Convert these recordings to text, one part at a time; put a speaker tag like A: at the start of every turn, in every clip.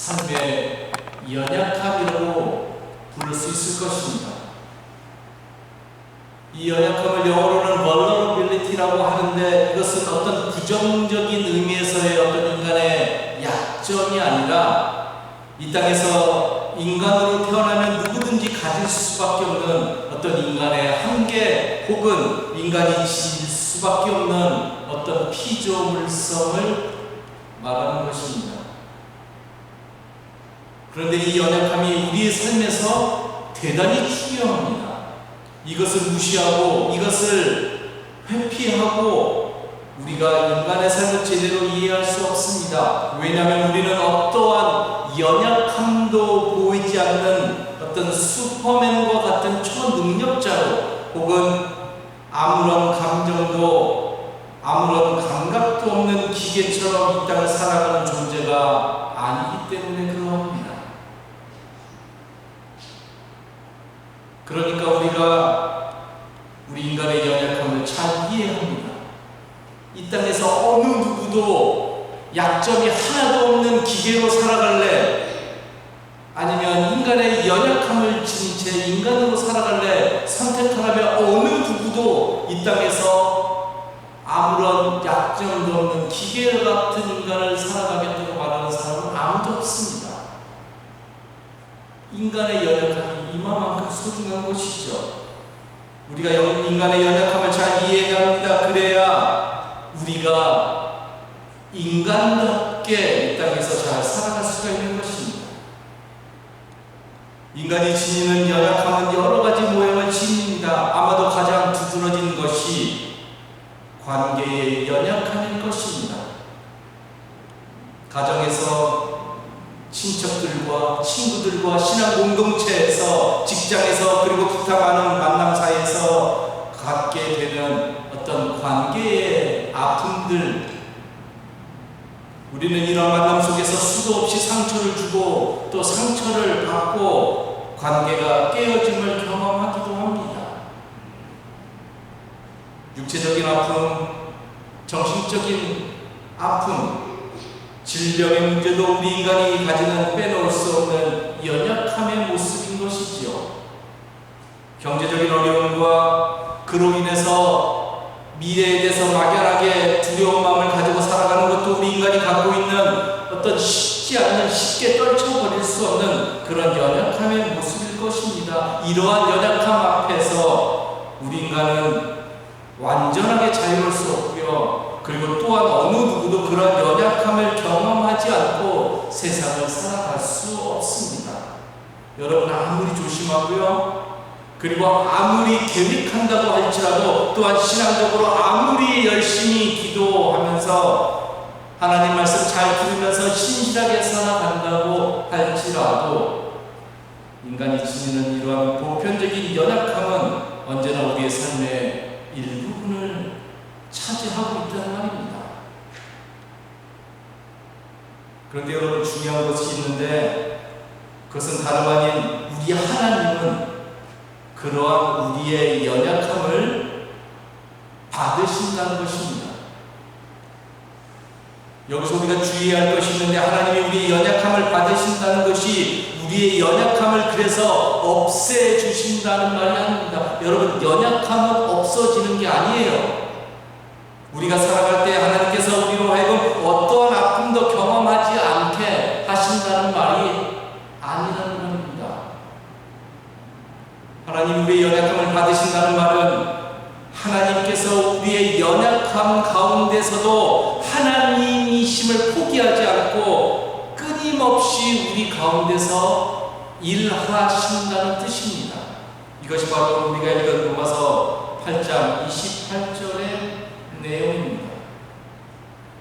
A: 삶의 연약함이라고 부를 수 있을 것입니다. 이 연약함을 영어로는 vulnerability라고 하는데 이것은 어떤 부정적인 의미에서의 어떤 인간의 약점이 아니라 이 땅에서 인간으로 태어나면 누구든지 가질 수밖에 없는 어떤 인간의 한계 혹은 인간이 지닐 수밖에 없는 어떤 피조물성을 말하는 것입니다. 그런데 이 연약함이 우리의 삶에서 대단히 중요합니다. 이것을 무시하고 이것을 회피하고 우리가 인간의 삶을 제대로 이해할 수 없습니다. 왜냐하면 우리는 어떠한 연약함도 보이지 않는 어떤 슈퍼맨과 같은 초능력자로 혹은 아무런 감정도 아무런 감각도 없는 기계처럼 이 땅을 살아가는 존재가 아니기 때문에 그러합니다. 그러니까 우리가 우리 인간의 연약함을 잘 이해합니다. 이 땅에서 어느 누구도 약점이 하나도 없는 기계로 살아갈래? 아니면 인간의 연약함을 지닌 채 인간으로 살아갈래? 선택하라면 어느 누구도 이 땅에서 아무런 약점도 없는 기계 같은 인간을 살아가겠다고 말하는 사람은 아무도 없습니다. 인간의 연약함이 이만큼 소중한 것이죠. 우리가 인간의 연약함을 잘 이해해야 합니다. 그래야 우리가 인간답게 이 땅에서 잘 살아갈 수가 있는 것입니다. 인간이 지니는 연약함은 여러 가지 모양을 지닙니다. 아마도 가장 두드러진 것이 관계의 연약함일 것입니다. 가정에서 친척들과 친구들과 신앙 공동체에서 직장에서 그리고 기타 많은 만남 사이에서 갖게 되는 어떤 관계의 아픔들, 우리는 이런 만남 속에서 수도 없이 상처를 주고 또 상처를 받고 관계가 깨어짐을 경험하기도 합니다. 육체적인 아픔, 정신적인 아픔, 질병의 문제도 우리 인간이 가지는 빼놓을 수 없는 연약함의 모습인 것이지요. 경제적인 어려움과 그로 인해서 미래에 대해서 막연하게 두려운 마음을 가지고 살아가는 것도 우리 인간이 갖고 있는 어떤 쉽지 않은, 쉽게 떨쳐버릴 수 없는 그런 연약함의 모습일 것입니다. 이러한 연약함 앞에서 우리 인간은 완전하게 자유로울 수 없고요. 그리고 또한 어느 누구도 그런 연약함을 경험하지 않고 세상을 살아갈 수 없습니다. 여러분 아무리 조심하고요. 그리고 아무리 계획한다고 할지라도 또한 신앙적으로 아무리 열심히 기도하면서 하나님 말씀 잘 들으면서 신실하게 살아간다고 할지라도 인간이 지니는 이러한 보편적인 연약함은 언제나 우리의 삶의 일부분을 차지하고 있다는 말입니다. 그런데 여러분 중요한 것이 있는데 그것은 다름 아닌 우리 하나님은 그러한 우리의 연약함을 받으신다는 것입니다. 여기서 우리가 주의해야 할 것이 있는데 하나님이 우리의 연약함을 받으신다는 것이 우리의 연약함을 그래서 없애주신다는 말이 아닙니다. 여러분 연약함은 없어지는 게 아니에요. 우리가 살아갈 때 하나님께서 우리로 하여금 어떠한 아픔도 경험하지 않게 하신다는 말이 아니라는 말입니다. 하나님 우리의 연약함을 받으신다는 말은 하나님께서 우리의 연약함 가운데서도 하나님이심을 포기하지 않고 끊임없이 우리 가운데서 일하신다는 뜻입니다. 이것이 바로 우리가 읽은 로마서 8장 28절의 내용입니다.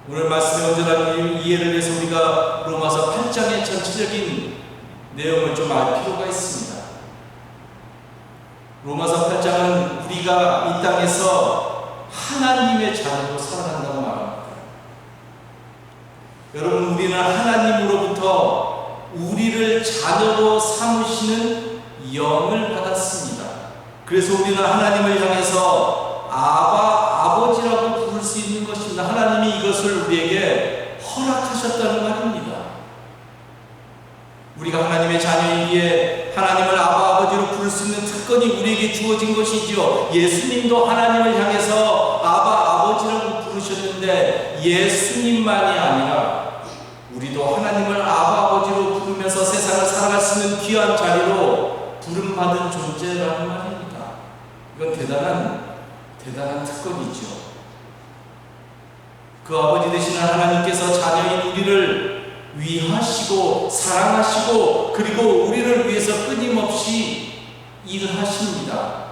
A: 오늘 말씀의 온전한 이해를 위해서 우리가 로마서 8장의 전체적인 내용을 좀 알 필요가 있습니다. 로마서 8장은 우리가 이 땅에서 하나님의 자녀로 살아간다고 말합니다. 여러분 우리는 하나님으로부터 우리를 자녀로 삼으시는 영을 받았습니다. 그래서 우리는 하나님을 향해서 아버지라고 부를 수 있는 것입니다. 하나님이 이것을 우리에게 허락하셨다는 말입니다. 우리가 하나님의 자녀이기에 하나님을 아바 아버지로 부를 수 있는 특권이 우리에게 주어진 것이지요. 예수님도 하나님을 향해서 아바 아버지라고 부르셨는데 예수님만이 아니라 우리도 하나님을 아바 아버지로 부르면서 세상을 살아갈 수 있는 귀한 자리로 부름받은 존재라는 말입니다. 이건 대단한 특권이죠. 그 아버지 되시는 하나님께서 자녀인 우리를 위하시고 사랑하시고 그리고 우리를 위해서 끊임없이 일하십니다.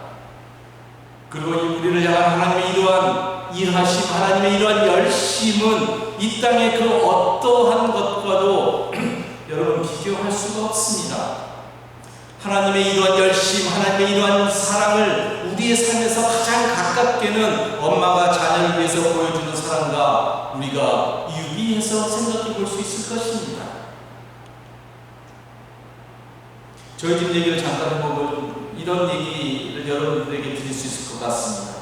A: 그리고 우리를 향한 하나님의 이러한 일하심, 하나님의 이러한 열심은 이 땅의 그 어떠한 것과도 여러분 비교할 수가 없습니다. 하나님의 이러한 열심, 하나님의 이러한 사랑을 우리의 삶에서 가장 가깝게는 엄마가 자녀를 위해서 보여주는 사랑과 우리가 유비해서 생각해 볼 수 있을 것입니다. 저희 집 얘기를 잠깐 해보면 이런 얘기를 여러분들에게 드릴 수 있을 것 같습니다.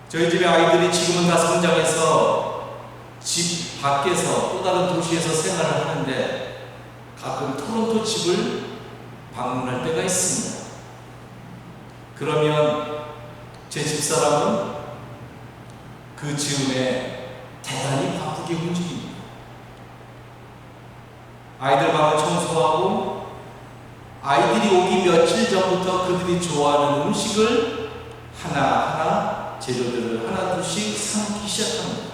A: 저희 집의 아이들이 지금은 다 성장해서 집 밖에서 또 다른 도시에서 생활을 하는데 가끔 토론토 집을 방문할 때가 있습니다. 그러면 제 집사람은 그 즈음에 대단히 바쁘게 움직입니다. 아이들 방을 청소하고 아이들이 오기 며칠 전부터 그들이 좋아하는 음식을 하나하나 재료들을 하나둘씩 삶기 시작합니다.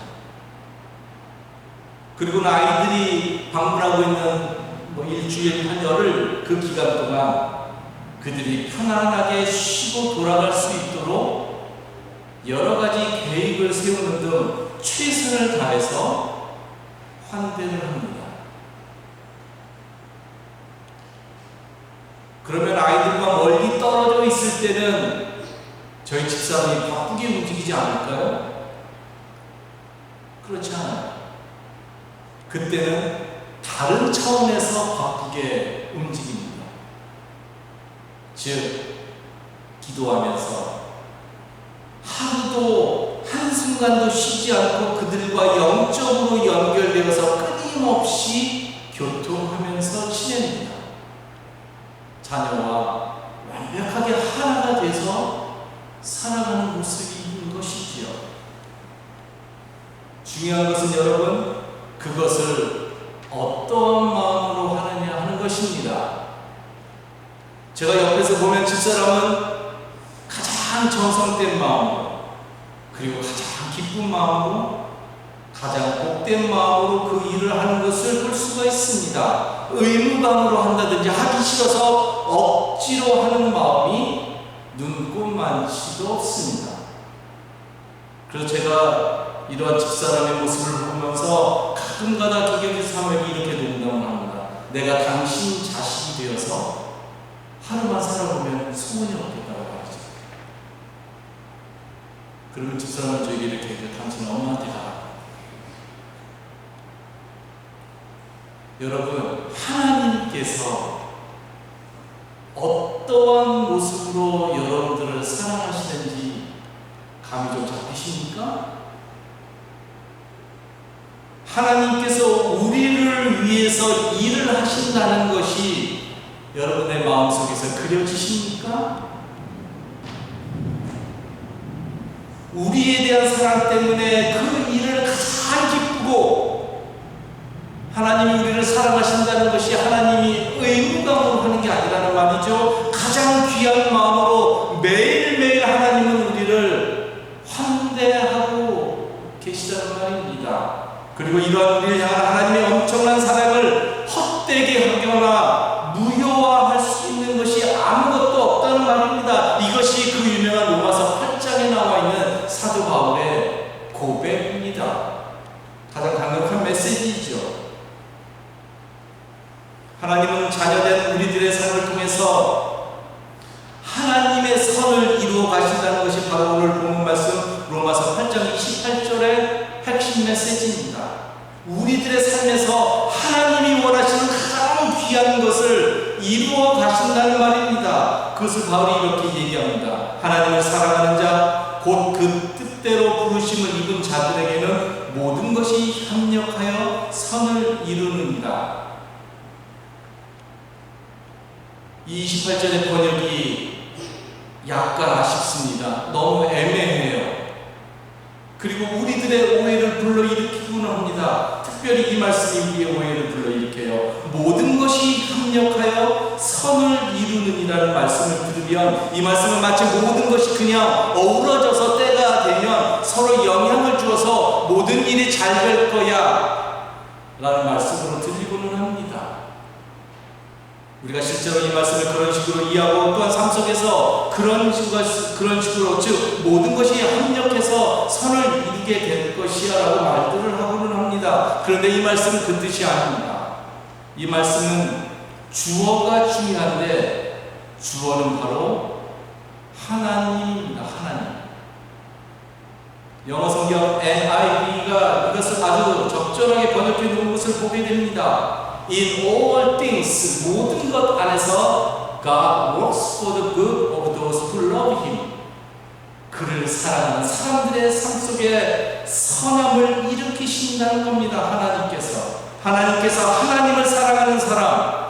A: 그리고는 아이들이 방문하고 있는 일주일 한 열흘 그 기간 동안 그들이 편안하게 쉬고 돌아갈 수 있도록 여러 가지 계획을 세우는 등 최선을 다해서 환대를 합니다. 그러면 아이들과 멀리 떨어져 있을 때는 저희 집사람이 바쁘게 움직이지 않을까요? 그렇지 않아요. 그때는 다른 차원에서 바쁘게 움직입니다. 즉, 기도하면서 하루도 한순간도 쉬지 않고 그들과 영적으로 연결되어서 끊임없이 교통하면서 지냅니다. 자녀와 완벽하게 하나가 돼서 살아가는 모습이 있는 것이지요. 중요한 것은 여러분, 그것을 어떤 마음으로 하느냐 하는 것입니다. 제가 옆에서 보면 집사람은 가장 정성된 마음으로 그리고 가장 기쁜 마음으로 가장 복된 마음으로 그 일을 하는 것을 볼 수가 있습니다. 의무감으로 한다든지 하기 싫어서 억지로 하는 마음이 눈꼽만치도 없습니다. 그래서 제가 이러한 집사람의 모습을 보면서 가끔가다 기경의 사람에게 이렇게 농담을 합니다. 내가 당신 자식이 되어서 하루만 살아보면 소원이 없겠다고 말이죠. 그러면 집사람은 저에게 이렇게 해요. 당신은 엄마한테 가라. 여러분, 하나님께서 어떠한 모습으로 여러분들을 사랑하시는지 감이 좀 잡히십니까? 하나님께서 우리를 위해서 일을 하신다는 것이 여러분의 마음속에서 그려지십니까? 우리에 대한 사랑 때문에 그 일을 가장 기쁘고 하나님이 우리를 사랑하신다는 것이 하나님이 의무감으로 하는 게 아니라는 말이죠. 가장 귀한 마음으로 매일매일 하나님은 우리를 환대하고 계시다는 말입니다. 그리고 이러한 우리를 향한 하나님의 엄청난 사랑을 헛되게 하거나 무효화할 수 있는 것이 아무것도 없다는 말입니다. 이것이 그 유명한 로마서 8장에 나와 있는 사도 바울의 고백입니다. 가장 강력한 메시지이죠. 하나님은 자녀된 우리들의 삶을 통해서 하나님의 선을 이루어 가신다는 것이 바로 오늘 본문 말씀 로마서 8장 28절의 핵심 메시지입니다. 우리들의 삶에서 하나님이 원하시는 가장 귀한 것을 이루어 가신다는 말입니다. 그것을 바울이 이렇게 얘기합니다. 하나님을 사랑하는 자, 곧 그 뜻대로 부르심을 입은 자들에게는 모든 것이 협력하여 선을 이루느니라. 이 28절의 번역이 약간 아쉽습니다. 너무 애매해요. 그리고 우리들의 오해를 불러일으키곤 합니다. 특별히 이 말씀이 우리의 오해를 불러일으켜요. 모든 것이 합력하여 선을 이루느니라는 말씀을 들으면 이 말씀은 마치 모든 것이 그냥 어우러져서 때가 되면 서로 영향을 주어서 모든 일이 잘 될 거야 라는 말씀으로 들리고는 합니다. 우리가 실제로 이 말씀을 그런 식으로 이해하고 또한 삶 속에서 그런 식으로 즉 모든 것이 합력해서 선을 이루게 될 것이야 라고 말들을 하고는 합니다. 그런데 이 말씀은 그 뜻이 아닙니다. 이 말씀은 주어가 중요한데 주어는 바로 하나님입니다. 하나님. 영어 성경 NIV가 이것을 아주 적절하게 번역해 놓은 것을 보게 됩니다. In all things, 모든 것 안에서 God works for the good of those who love Him. 그를 사랑하는 사람들의 삶 속에 선함을 일으키신다는 겁니다. 하나님께서 하나님을 사랑하는 사람,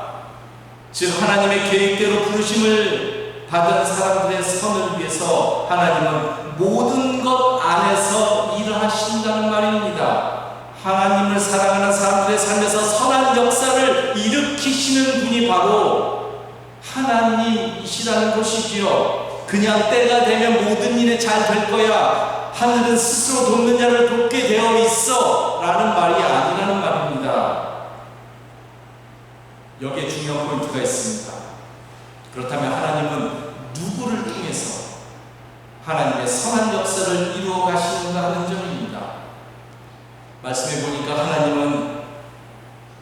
A: 즉 하나님의 계획대로 부르심을 받은 사람들의 선을 위해서 하나님은 모든 것 안에서 일을 하신다는 말입니다. 하나님을 사랑하는 사람들의 삶에서 선한 역사를 일으키시는 분이 바로 하나님이시라는 것이지요. 그냥 때가 되면 모든 일이 잘 될 거야, 하늘은 스스로 돕는 자를 돕게 되어 있어 라는 말이 아니라는 말입니다. 여기에 중요한 포인트가 있습니다. 그렇다면 하나님은 누구를 통해서 하나님의 선한 역사를 이루어 가시는가 하는 점입니다. 말씀해 보니까 하나님은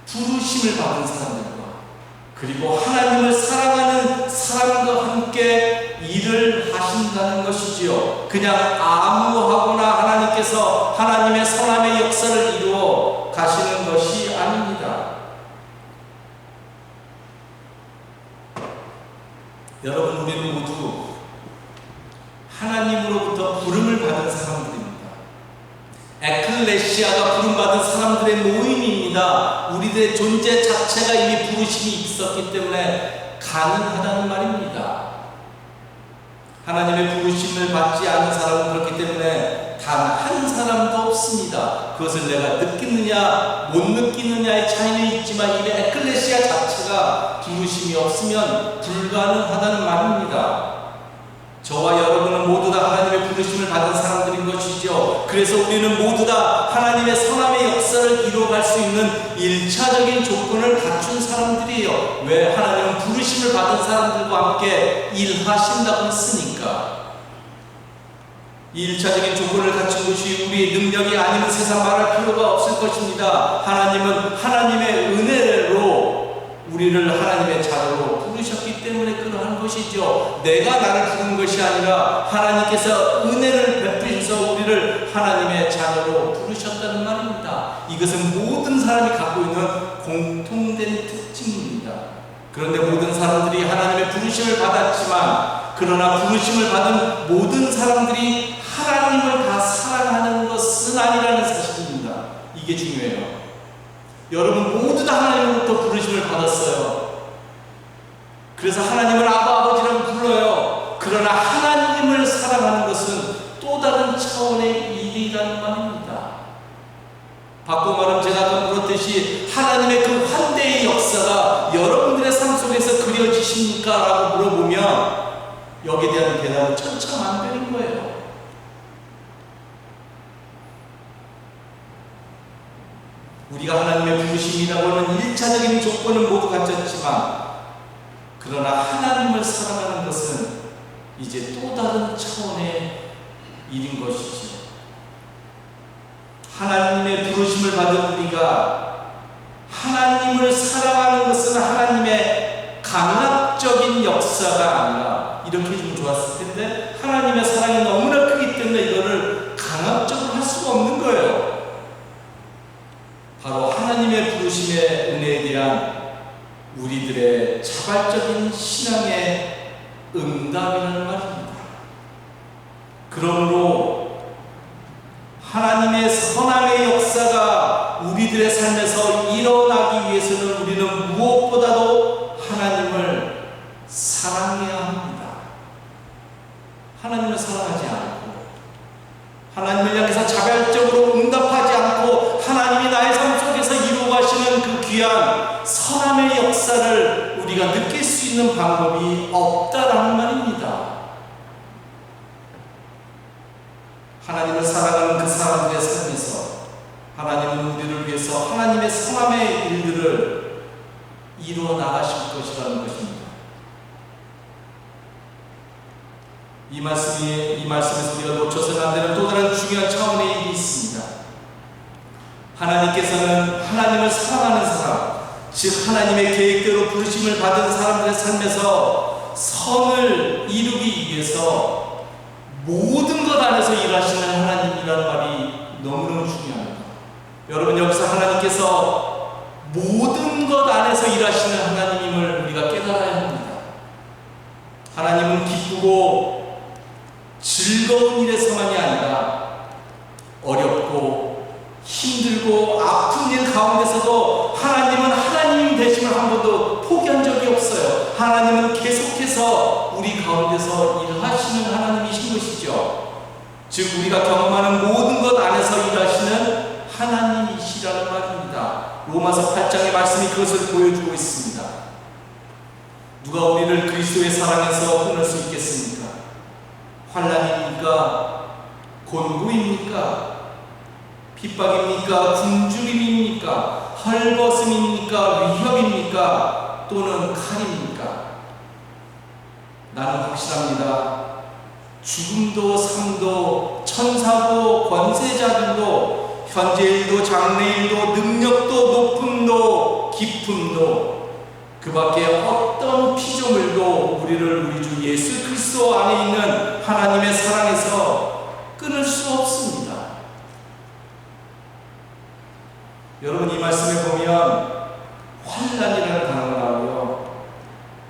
A: 부르심을 받은 사람들과 그리고 하나님을 사랑하는 사람과 함께 일을 하신다는 것이지요. 그냥 아무하거나 하나님께서 하나님의 선함의 역사를 이루어 가시는 것이 아닙니다. 여러분, 우리는 모두 하나님으로부터 부름을 받은 사람들입니다. 에클레시아가 부름받은 사람들의 모임입니다. 우리들의 존재 자체가 이미 부르심이 있었기 때문에 가능하다는 말입니다. 하나님의 부르심을 받지 않은 사람은 그렇기 때문에 단 한 사람도 없습니다. 그것을 내가 느끼느냐 못 느끼느냐의 차이는 있지만 이미 에클레시아 자체가 부르심이 없으면 불가능하다는 말입니다. 저와 여러분은 모두 다 하나님의 부르심을 받은 사람들인 것이죠. 그래서 우리는 모두 다 하나님의 선함의 역사를 이루어갈 수 있는 1차적인 조건을 갖춘 사람들이에요. 왜? 하나님은 부르심을 받은 사람들과 함께 일하신다고 했으니까. 이 1차적인 조건을 갖춘 것이 우리의 능력이 아니면 세상 말할 필요가 없을 것입니다. 하나님은 하나님의 은혜로 우리를 하나님의 자녀로 부르셨기 때문에 그러한 것이죠. 내가 나를 부른 것이 아니라 하나님께서 은혜를 베푸셔서 우리를 하나님의 자녀로 부르셨다는 말입니다. 이것은 모든 사람이 갖고 있는 공통된 특징입니다. 그런데 모든 사람들이 하나님의 부르심을 받았지만, 그러나 부르심을 받은 모든 사람들이 하나님을 다 사랑하는 것은 아니라는 사실입니다. 이게 중요해요. 여러분 모두 다 하나님으로부터 부르심을 받았어요. 그래서 하나님을 아버지라고 불러요. 그러나 하나님을 사랑하는 것은 또 다른 차원의 일이라는 말입니다. 바꿔 말하면 제가 아까 물었듯이 하나님의 그 환대의 역사가 여러분들의 삶 속에서 그려지십니까? 라고 물어보면 여기에 대한 대답은 천차만별인 거예요. 우리가 하나님의 부르심이라고 하는 1차적인 조건은 모두 갖췄지만, 그러나 하나님을 사랑하는 것은 이제 또 다른 차원의 일인 것이죠. 하나님의 부르심을 받은 우리가 하나님을 사랑하는 것은 하나님의 강압적인 역사가 아니라, 이렇게 좀 좋았을 텐데, 하나님의 사랑이 너무나 크기 때문에 이거를 강압적으로 할 수가 없는 거예요. 바로 하나님의 부르심의 은혜에 대한 우리들의 자발적인 신앙의 응답이라는 말입니다. 그러므로 하나님의 선함의 역사가 우리들의 삶에서 일어나기 위해서는 우리는 무엇보다도 하나님을 하시는 그 귀한 선함의 역사를 우리가 느낄 수 있는 방법이 없다라는 말입니다. 하나님을 사랑하는 그 사람들의 삶에서 하나님은 우리를 위해서 하나님의 선함의 일들을 이루어 나가실 것이라는 것입니다. 이 말씀에서 우리가 놓쳐서는 안 되는 또 다른 중요한 차원의 일이 있습니다. 하나님께서는 하나님을 사랑하는 사람, 즉 하나님의 계획대로 부르심을 받은 사람들의 삶에서 선을 이루기 위해서 모든 것 안에서 일하시는 하나님이라는 말이 너무너무 중요합니다. 여러분, 여기서 하나님께서 모든 것 안에서 일하시는 하나님임을 우리가 깨달아야 합니다. 하나님은 기쁘고 즐거운 일에서만이 아니라 어렵고 힘들고 아픈 일 가운데서도 하나님은 하나님 되심을 한 번도 포기한 적이 없어요. 하나님은 계속해서 우리 가운데서 일하시는 하나님이신 것이죠. 즉 우리가 경험하는 모든 것 안에서 일하시는 하나님이시라는 말입니다. 로마서 8장의 말씀이 그것을 보여주고 있습니다. 누가 우리를 그리스도의 사랑에서 끊을 수 있겠습니까? 환난입니까? 곤고입니까? 핍박입니까? 굶주림입니까? 헐벗음입니까? 위협입니까? 또는 칼입니까? 나는 확실합니다. 죽음도 삶도 천사도 권세자들도 현재일도 장래일도 능력도 높음도 깊음도 그 밖에 어떤 피조물도 우리를 우리 주 예수 그리스도 안에 있는 하나님의 사랑에서 끊을 수 없습니다. 여러분, 이 말씀에 보면 환난이라는 단어가 나오고요,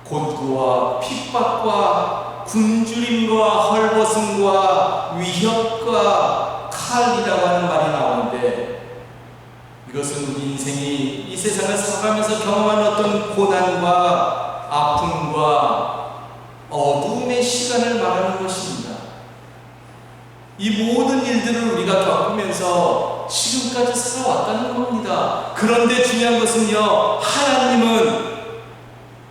A: 곤고와 핍박과 굶주림과 헐벗음과 위협과 칼이라고 하는 말이 나오는데, 이것은 우리 인생이 이 세상을 살아가면서 경험하는 어떤 고난과 아픔과 어두움의 시간을 말하는 것입니다. 이 모든 일들을 우리가 겪으면서 지금까지 살아왔다는 겁니다. 그런데 중요한 것은요, 하나님은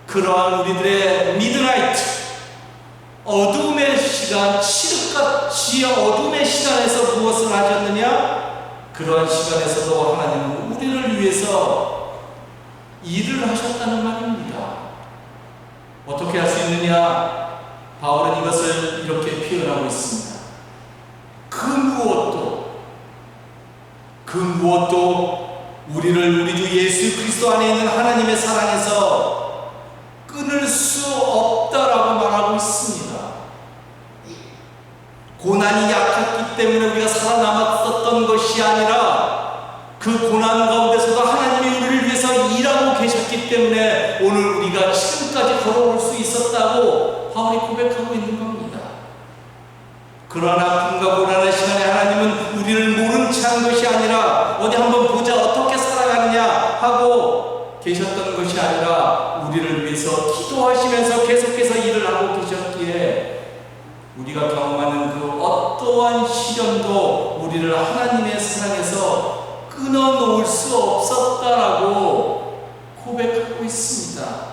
A: 그러한 우리들의 미드나이트, 어두움의 시간, 칠흑같이 어두움의 시간에서 무엇을 하셨느냐? 그러한 시간에서도 하나님은 우리를 위해서 일을 하셨다는 말입니다. 어떻게 할 수 있느냐? 바울은 이것을 이렇게 표현하고 있습니다. 그 무엇도 우리를 우리 주 예수 그리스도 안에 있는 하나님의 사랑에서 끊을 수 없다라고 말하고 있습니다. 고난이 약했기 때문에 우리가 살아남았었던 것이 아니라 그 고난 가운데서도 하나님이 우리를 위해서 일하고 계셨기 때문에 오늘 우리가 지금까지 걸어올 수 있었다고 바울이 고백하고 있는 겁니다. 그러한 아픔과 고난의 시간에 하나님은 우리를 모른 채 한 것이 아니라 어디 한번 보자 어떻게 살아가느냐 하고 계셨던 것이 아니라 우리를 위해서 기도하시면서 계속해서 일을 하고 계셨기에 우리가 경험하는 그 어떠한 시련도 우리를 하나님의 사랑에서 끊어놓을 수 없었다라고 고백하고 있습니다.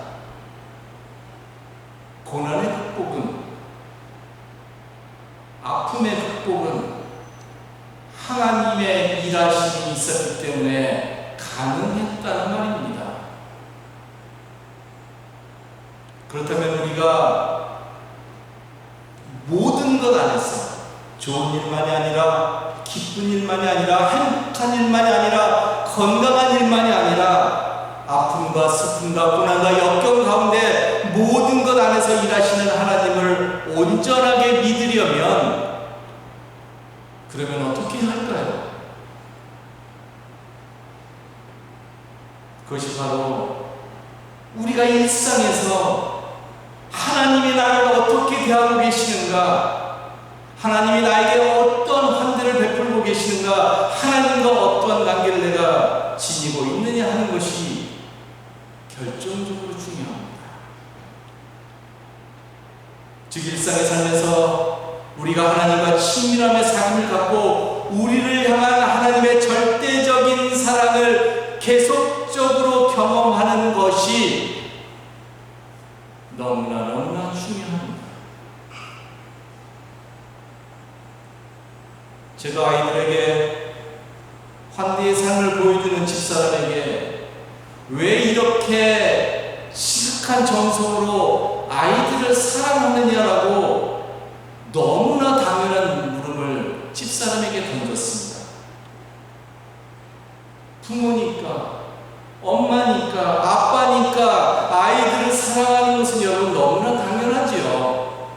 A: 고난의 극복은, 아픔의 극복은 하나님의 일하심이 있었기 때문에 가능했다는 말입니다. 그렇다면 우리가 모든 것 안에서 좋은 일만이 아니라, 기쁜 일만이 아니라, 행복한 일만이 아니라, 건강한 일만이 아니라 아픔과 슬픔과 고난과 역경 가운데 모든 것 안에서 일하시는 하나님을 온전하게 믿으려면 그러면 어떻게 할까요? 그것이 바로 우리가 일상에서 하나님이 나를 어떻게 대하고 계시는가, 하나님이 나에게 어떤 환대를 베풀고 계시는가, 하나님과 어떠한 관계를 내가 지니고 있느냐 하는 것이 결정적으로 중요합니다. 즉 일상의 삶에서 우리가 하나님과 친밀함의 삶을 갖고 우리를 향한 하나님의 절대적인 사랑을 계속적으로 경험하는 것이 너무나 중요합니다. 제가 아이들에게 환대의 삶을 보여주는 집사람에게 왜 이렇게 시극한 정성으로 아이들을 사랑하느냐라고 너무나 당연한 물음을 집사람에게 던졌습니다. 부모니까, 엄마니까, 아빠니까 아이들을 사랑하는 것은 여러분 너무나 당연하지요.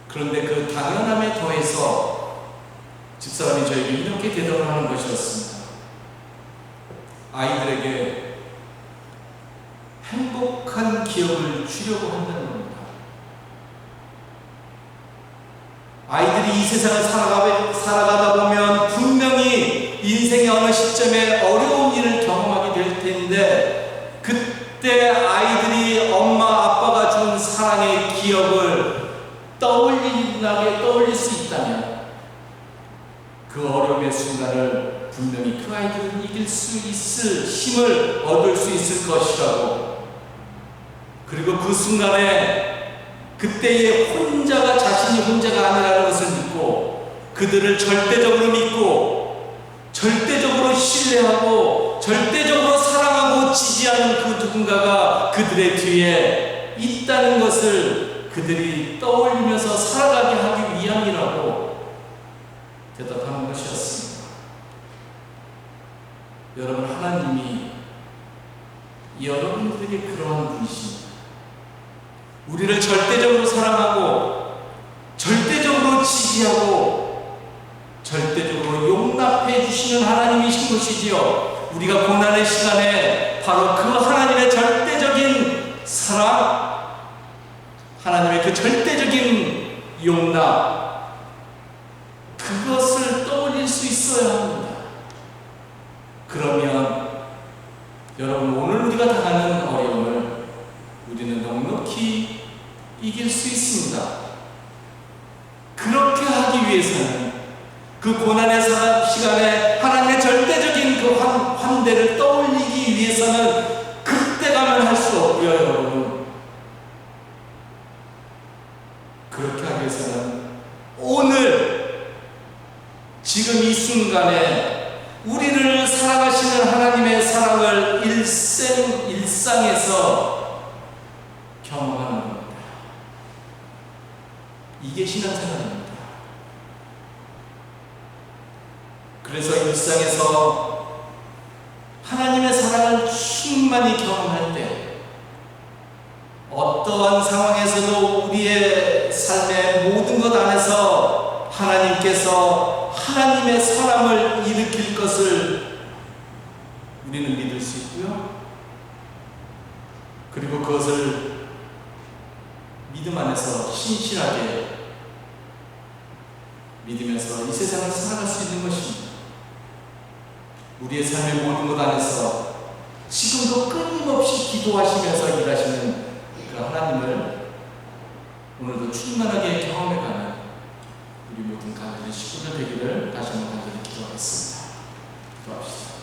A: 그런데 그 당연함에 더해서 집사람이 저에게 이렇게 대답을 하는 것이었습니다. 아이들에게 행복한 기억을 주려고 한다는 겁니다. 아이들이 이 세상을 살아가다 보면 분명히 인생의 어느 시점에 어려운 일을 경험하게 될 텐데, 그때 아이들이 엄마 아빠가 준 사랑의 기억을 떠올릴 수 있다면 그 어려움의 순간을 분명히 그 아이들은 이길 수 있을 힘을 얻을 수 있을 것이라고, 그리고 그 순간에 그때의 혼자가 자신이 혼자가 아니라는 것을 믿고 그들을 절대적으로 믿고 절대적으로 신뢰하고 절대적으로 사랑하고 지지하는 그 누군가가 그들의 뒤에 있다는 것을 그들이 떠올리면서 살아가게 하기 위함이라고 대답하는 것이었습니다. 여러분, 하나님이 여러분들에게 그러한 분이십니다. 우리를 절대적으로 사랑하고 절대적으로 지지하고 절대적으로 용납해 주시는 하나님이신 것이지요. 우리가 고난의 시간에 바로 그 하나님의 절대적인 사랑, 하나님의 그 절대적인 용납, 그것을 떠올릴 수 있어야 합니다. 그러면 여러분, 오늘 우리가 당하는 어려움을 우리는 넉넉히 이길 수 있습니다. 그렇게 하기 위해서는 그 고난의 시간에 하나님의 절대적인 그 환대를 떠올리기 위해서는 그때 가면 할 수 없고요, 여러분. 그렇게 하기 위해서는 오늘 지금 이 순간에 우리를 사랑하시는 하나님의 사랑을 일상에서 경험하는 겁니다. 이게 신앙생활입니다. 그래서 일상에서 하나님의 사랑을 충만히 경험할 때 어떠한 상황에서도 우리의 삶의 모든 것 안에서 하나님께서 하나님의 사랑을 일으킬 것을 우리는 믿을 수 있고요. 그리고 그것을 믿음 안에서 신실하게 믿으면서 이 세상을 살아갈 수 있는 것입니다. 우리의 삶의 모든 것 안에서 지금도 끊임없이 기도하시면서 일하시는 그 하나님을 오늘도 충만하게 경험해가는 우리 모든 가정의 식구들 되기를 다시 한번 간절히 기도하겠습니다. 기도합시다.